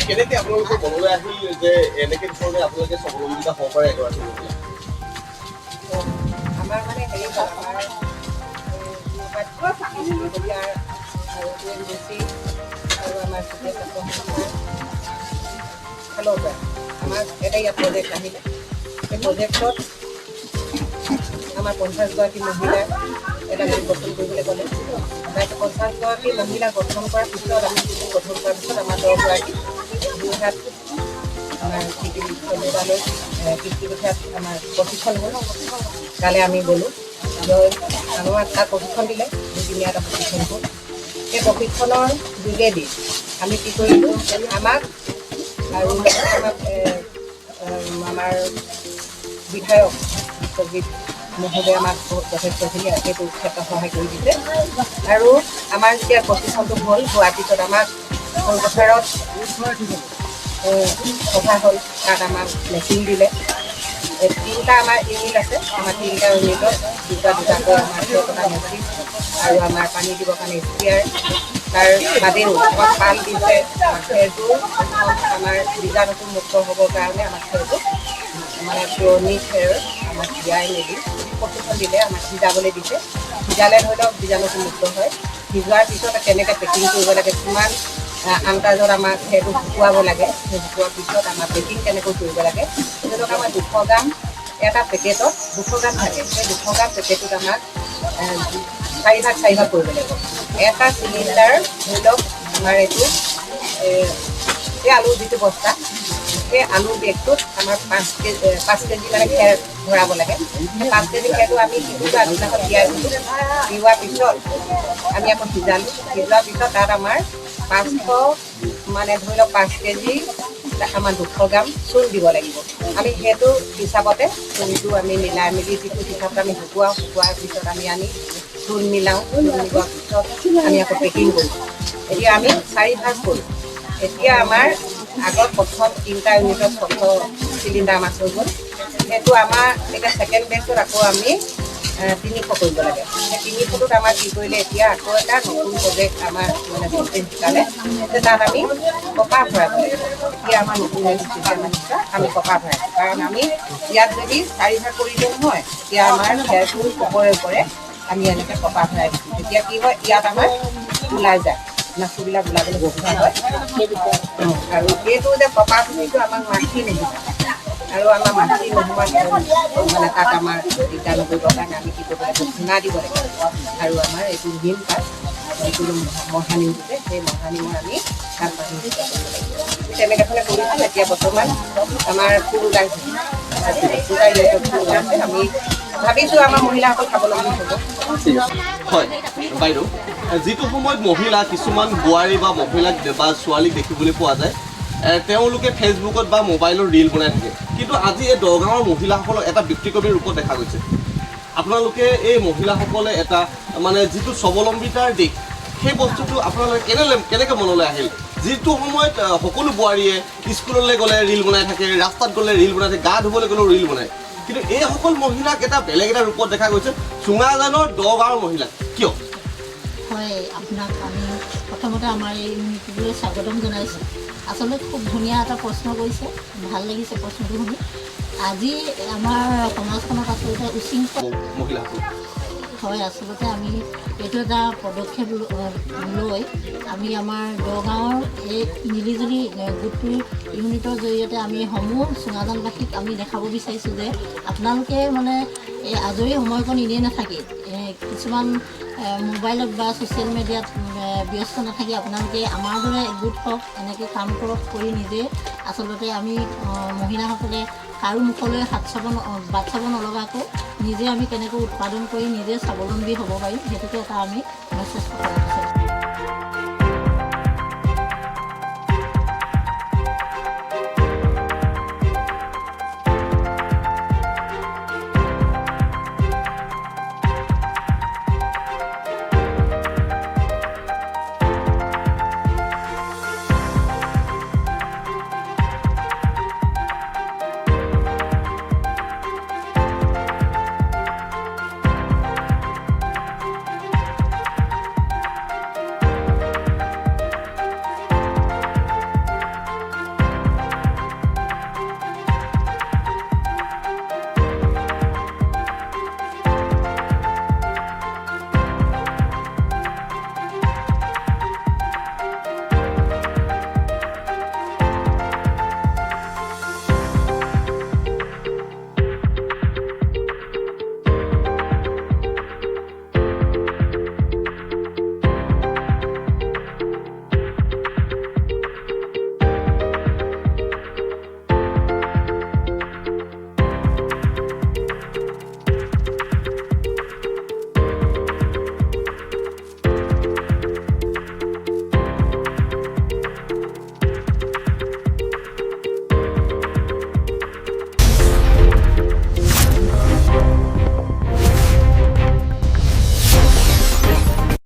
কেনেকৈ আপোনালোকৰ মনলৈ আহিল যে এনেকৈ ধৰণে আপোনালোকে স্বাৱলম্বিতা হ'ব পাৰে এগৰাকী মহিলা? আমাৰ মানে হেৰি হ'ল আমাৰ আৰু আমাৰ ফালৰ পৰা আমাৰ এটা ইয়াত প্ৰজেক্ট আহিলে। সেই প্ৰজেক্টত আমাৰ 50গৰাকী মহিলাৰ এটা গোট গঠন কৰিবলৈ ক'লে। তাৰপিছত 50গৰাকী মহিলা গঠন কৰাৰ পিছত আমি গোট গঠন কৰাৰ পিছত আমাৰ 10গৰাকী যোৰহাট আমাৰ কৃষি বিশ্ববিদ্যালয় কৃষি বিভাগ আমাৰ প্ৰশিক্ষণ হ'ল। তালৈ আমি গ'লোঁ, আমাক তাত প্ৰশিক্ষণ দিলে, দুদিনীয়া এটা প্ৰশিক্ষণ হ'ল। সেই প্ৰশিক্ষণৰ যোগেদি আমি কি কৰিলোঁ, আমাক আৰু আমাক আমাৰ বিধায়ক বিশ্বজিৎ মহোদয়ে আমাক যথেষ্টখিনি সেইটো ক্ষেত্ৰত সহায় কৰি দিছে। আৰু আমাৰ যেতিয়া প্ৰশিক্ষণটো হ'ল হোৱাৰ পিছত আমাক খেলপথাৰত সভা হ'ল, তাত আমাক মেচিন দিলে। 3টা আমাৰ ইউনিট আছে, আমাৰ 3টা ইউনিটত দুটাকৈ আমাৰ খেলপথাৰ মেচিন আৰু আমাৰ পানী দিবৰ কাৰণে স্প্ৰেয়াৰ, তাৰ বাদেও আমাক পাল দিছে। খেৰটো আমাৰ বীজাণুটো মুক্ত হ'বৰ কাৰণে আমাক খেৰটো মানে পুৰণি খেৰ আমাক তিয়াই মেলি প্ৰশিক্ষণ দিলে, আমাক সিজাবলৈ দিছে। সিজালে ধৰি লওক বীজাণুটো মুক্ত হয়। সিজোৱাৰ পিছত কেনেকৈ পেকিং কৰিব লাগে, কিমান আন্দাজত আমাক খেৰটো শুকুৱাব লাগে, সেই শুকোৱাৰ পিছত আমাৰ পেকিং কেনেকৈ কৰিব লাগে। ধৰি লওক আমাৰ 200 গ্ৰাম এটা পেকেটত 200 গ্ৰাম থাকে। সেই 200 গ্ৰাম পেকেটটোত আমাক 4 ভাগ কৰিব লাগিব। এটা চিলিণ্ডাৰ ধৰি লওক আমাৰ এইটো এই আলুৰ যিটো বস্তা, সেই আলুৰ বেগটোত আমাৰ 5 কেজি মানে খেৰ ভৰাব লাগে। সেই 5 কেজি খেৰটো আমি সিজোৱা আগদিনাখন তিয়াই দিলোঁ। দিয়াৰ পিছত আমি আকৌ সিজালোঁ। সিজোৱাৰ পিছত তাত আমাৰ 500 মানে ধৰি লওক 5 কেজি আমাৰ 200 গ্ৰাম চূণ দিব লাগিব। আমি সেইটো হিচাপতে চূণটো আমি মিলাই মেলি যিটো হিচাপত আমি শুকোৱাৰ পিছত আমি আনি চূণ মিলাওঁ। চূণ মিলোৱাৰ পিছত আমি আকৌ পেকিং কৰোঁ। এতিয়া আমি 4 ভাগ কৰোঁ। এতিয়া আমাৰ আগত প্ৰথম 3টা ইউনিটত 600 চিলিণ্ডাৰ আমাৰ হৈ গ'ল। সেইটো আমাৰ এতিয়া ছেকেণ্ড বেগটোত আকৌ আমি 300 কৰিব লাগে। সেই 300টোত আমাৰ কি কৰিলে, এতিয়া আকৌ এটা নতুন প্ৰজেক্ট আমাৰ মানে শিকালে যে তাত আমি কপাহ ভৰাব লাগিব। এতিয়া আমাৰ নতুন আমি কপাহ ভৰাইছোঁ, কাৰণ আমি ইয়াত যদি 4 ভাগ কৰি দিওঁ নহয়, তেতিয়া আমাৰ খেৰটো ওপৰে আমি এনেকৈ কপাহ ভৰাই দিছোঁ। তেতিয়া কি হয়, ইয়াত আমাৰ ওলাই যায়, মাছবিলাক ওলাবলৈ সুবিধা হয়। আৰু এইটো যে কপাহটো যিটো আমাক মাখি নোসোমায়, আৰু আমাৰ মাখি নোসোমায় মানে তাত আমাৰ বীজাণু কৰিবৰ কাৰণে আমি কি কৰিব লাগিব, ধূনা দিব লাগিব। আৰু আমাৰ এইটো নিম পাত, যিটো মহানিম দিছে, সেই মহানিমৰ আমি তাত পানী দিব লাগিব। তেনেকৈ হ'লে কৰিছোঁ। এতিয়া বৰ্তমান আমাৰ ফুল ওলাইছে, আমি ভাবিছোঁ আমাৰ মহিলাসকল স্বাৱলম্বী হ'ব। হয় বাইদেউ, যিটো সময়ত মহিলা কিছুমান বোৱাৰী বা মহিলাক বা ছোৱালীক দেখিবলৈ পোৱা যায়, তেওঁলোকে ফেচবুকত বা মোবাইলৰ ৰীল বনাই থাকে, কিন্তু আজি এই দহগাঁৱৰ মহিলাসকলক এটা ব্যক্তিকৰ্মীৰ ৰূপত দেখা গৈছে। আপোনালোকে এই মহিলাসকলে এটা মানে যিটো স্বাৱলম্বিতাৰ দিশ, সেই বস্তুটো আপোনালোকে কেনেকৈ মনলৈ আহিল? যিটো সময়ত সকলো বোৱাৰীয়ে স্কুললৈ গ'লে ৰীল বনাই থাকে, ৰাস্তাত গ'লে ৰীল বনাই থাকে, গা ধুবলৈ গ'লেও ৰীল বনায়, কিন্তু এইসকল মহিলাক এটা বেলেগ এটা ৰূপত দেখা গৈছে, চুঙাজানৰ দহগাঁৱৰ মহিলাক। কিয়? হয়, আপোনাক আমি প্ৰথমতে আমাৰ এই ইউনিটলৈ স্বাগতম জনাইছোঁ। আচলতে খুব ধুনীয়া এটা প্ৰশ্ন কৰিছে, ভাল লাগিছে প্ৰশ্নটো শুনি। আজি আমাৰ সমাজখনত আচলতে উশৃংখল মহিলাসকল হয়, আচলতে আমি এইটো এটা পদক্ষেপ লৈ আমি আমাৰ দহগাঁৱৰ এই মিলিজুলি গোটটোৰ ইউনিটৰ জৰিয়তে আমি সমূহ চুঙাজানবাসীক আমি দেখাব বিচাৰিছোঁ যে আপোনালোকে মানে এই আজৰি সময়কণ এনেই নাথাকি কিছুমান মোবাইলত বা ছ'চিয়েল মিডিয়াত ব্যস্ত নাথাকি আপোনালোকে আমাৰ দৰে গোট হওক, এনেকৈ কাম কৰক, কৰি নিজে আচলতে আমি মহিলাসকলে কাৰো মুখলৈ বাট চাব নলগাকৈ নিজে আমি কেনেকৈ উৎপাদন কৰি নিজে স্বাৱলম্বী হ'ব পাৰিম, সেইটোকে এটা আমি মেছেজ পঠাব বিচাৰিছোঁ।